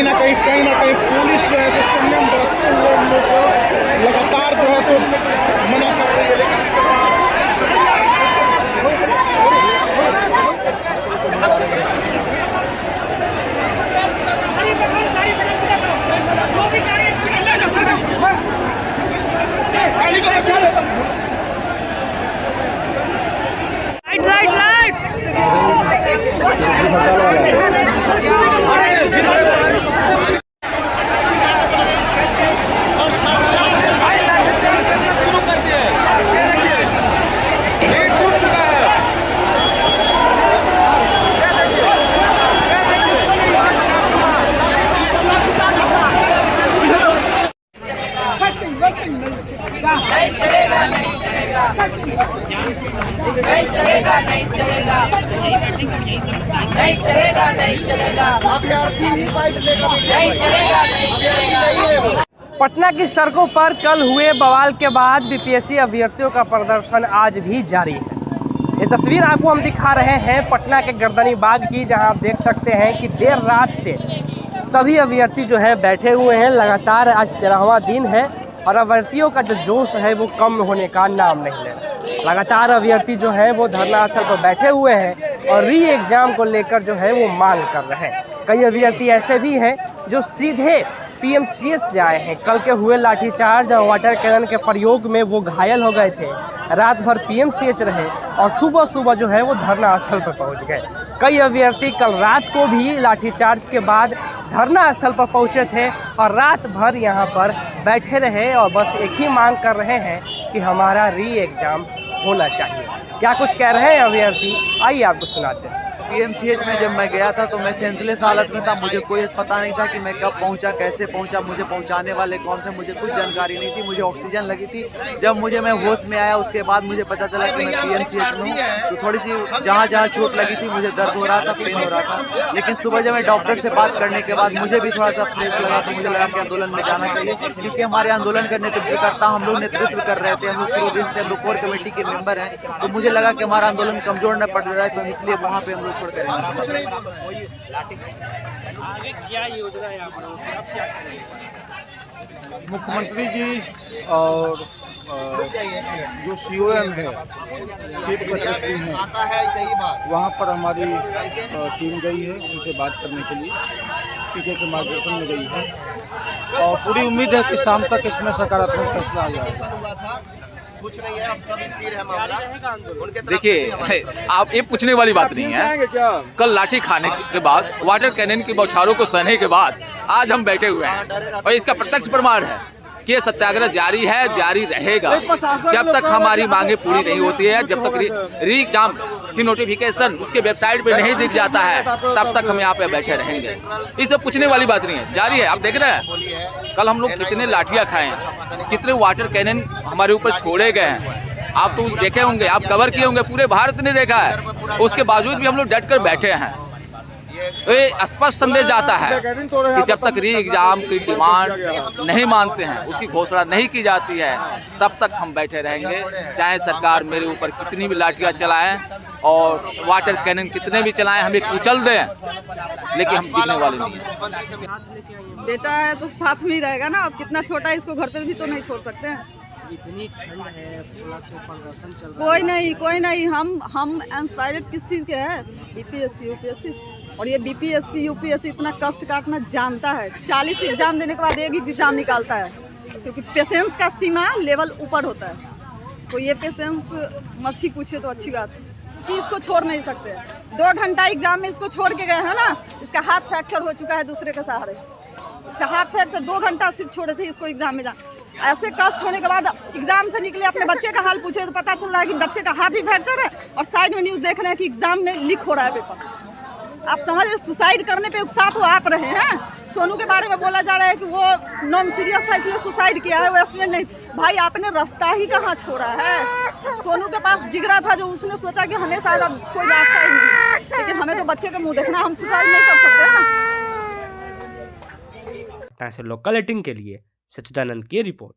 ना कहीं पुलिस जो है संयम बरतते हुए उन लोग को लगातार जो है मना कर रही है, लेकिन इसके पटना की सड़कों पर कल हुए बवाल के बाद बीपीएससी अभ्यर्थियों का प्रदर्शन आज भी जारी है। ये तस्वीर आपको हम दिखा रहे हैं पटना के गर्दनी बाग की, जहां आप देख सकते हैं कि देर रात से सभी अभ्यर्थी जो है बैठे हुए हैं। लगातार आज 13वां दिन है और अभ्यर्थियों का जो जोश है वो कम होने का नाम नहीं ले रहा। लगातार अभ्यर्थी जो है वो धरना स्थल पर बैठे हुए हैं और री एग्जाम को लेकर जो है वो मांग कर रहे हैं। कई अभ्यर्थी ऐसे भी हैं जो सीधे पीएमसीएच से आए हैं। कल के हुए लाठीचार्ज और वाटर कैनन के प्रयोग में वो घायल हो गए थे, रात भर पीएमसीएच रहे और सुबह सुबह जो है वो धरना स्थल पर पहुंच गए। कई अभ्यर्थी कल रात को भी लाठीचार्ज के बाद धरना स्थल पर पहुंचे थे और रात भर यहां पर बैठे रहे और बस एक ही मांग कर रहे हैं कि हमारा री एग्जाम होना चाहिए। क्या कुछ कह रहे हैं अभ्यर्थी, आइए आपको सुनाते हैं। पीएमसीएच में जब मैं गया था तो मैं सेंसलेस हालत में था। मुझे कोई पता नहीं था कि मैं कब पहुंचा, कैसे पहुंचा, मुझे पहुंचाने वाले कौन थे, मुझे कुछ जानकारी नहीं थी। मुझे ऑक्सीजन लगी थी। जब मैं होश में आया उसके बाद मुझे पता चला कि मैं पीएमसीएच में हूँ। तो थोड़ी सी जहाँ चोट लगी थी मुझे दर्द हो रहा था, पेन हो रहा था। लेकिन सुबह जब मैं डॉक्टर से बात करने के बाद मुझे भी थोड़ा सा फ्रेश लगा, तो मुझे लगा कि आंदोलन में जाना चाहिए, क्योंकि हमारे आंदोलन का नेतृत्वकर्ता हम लोग नेतृत्व कर रहे थे। हम लोग शुरू दिन से हम लोग कोर कमेटी के मेंबर हैं, तो मुझे लगा कि हमारा आंदोलन कमजोर न पड़ जाए, तो इसलिए वहाँ पे हम लोग छोड़ कर आगे क्या योजना है आप लोगों की, आप क्या करेंगे? मुख्यमंत्री जी और जो सीओएम है, चीफ सेक्रेटरी हैं, वहाँ पर हमारी टीम गई है उनसे बात करने के लिए, पीके के मार्गदर्शन में गई है और पूरी उम्मीद है कि शाम तक इसमें सकारात्मक फैसला आ जाएगा। कुछ नहीं है, अब सब स्थिर है मामला। देखिए, आप ये पूछने वाली बात नहीं है। कल लाठी खाने के बाद, वाटर कैनन की बौछारों को सहने के बाद आज हम बैठे हुए हैं और इसका प्रत्यक्ष प्रमाण है कि ये सत्याग्रह जारी है, जारी रहेगा जब तक हमारी मांगे पूरी नहीं होती है। जब तक री एग्जाम की नोटिफिकेशन उसके वेबसाइट पे नहीं दिख जाता है, तब तक हम यहाँ पे बैठे रहेंगे। ये सब पूछने वाली बात नहीं है, जारी है। आप देख रहे हैं कल हम लोग कितने लाठियाँ खाए हैं, कितने वाटर कैनन हमारे ऊपर छोड़े गए हैं। आप तो उस देखे होंगे, आप कवर किए होंगे, पूरे भारत ने देखा है। उसके बावजूद भी हम लोग डट कर बैठे हैं। ये स्पष्ट संदेश जाता है कि जब तक री एग्जाम की डिमांड नहीं मानते हैं, उसकी घोषणा नहीं की जाती है, तब तक हम बैठे रहेंगे। चाहे सरकार मेरे ऊपर कितनी भी लाठियाँ चलाएं और वाटर कैनन कितने भी चलाएं, हमें कुचल दें, लेकिन हम गिरने वाले नहीं हैं। बेटा है तो साथ में ही रहेगा ना। अब कितना छोटा है, इसको घर पे भी तो नहीं छोड़ सकते हैं। इतनी ठंड है, प्रदर्शन चल रहा है। कोई नहीं, हम इंस्पायर्ड किस चीज़ के हैं? BPSC UPSC. और ये बीपीएससी यूपीएससी इतना कष्ट काटना जानता है। 40 एग्जाम देने के बाद एक एग्जाम निकालता है, क्योंकि पेशेंस का सीमा लेवल ऊपर होता है। तो ये पेशेंस मत ही पूछे तो अच्छी बात है कि इसको छोड़ नहीं सकते। 2 घंटा एग्जाम में इसको छोड़ के गए हैं ना। इसका हाथ फ्रैक्चर हो चुका है दूसरे के सहारे। इसका हाथ फ्रैक्चर 2 घंटा सिर्फ छोड़े थे इसको एग्जाम में ऐसे कष्ट होने के बाद एग्जाम से निकले, अपने बच्चे का हाल पूछे तो पता चल रहा है कि बच्चे का हाथ ही फ्रैक्चर है और साइड में न्यूज़ देख रहे हैं कि एग्जाम में लीक हो रहा है पेपर। आप समझ रहे, सुसाइड करने पे उकसा तो आप रहे हैं। सोनू के बारे में बोला जा रहा है कि वो नॉन सीरियस था इसलिए सुसाइड किया है, वो इसमें नहीं। भाई आपने रास्ता ही कहाँ छोड़ा है? सोनू के पास जिगरा था जो उसने सोचा कि हमें शायद अब कोई रास्ता ही नहीं, लेकिन हमें तो बच्चे का मुंह देखना, हम सुसाइड नहीं कर सकते ना। लोकल 18 के लिए सच्चिदानंद की रिपोर्ट।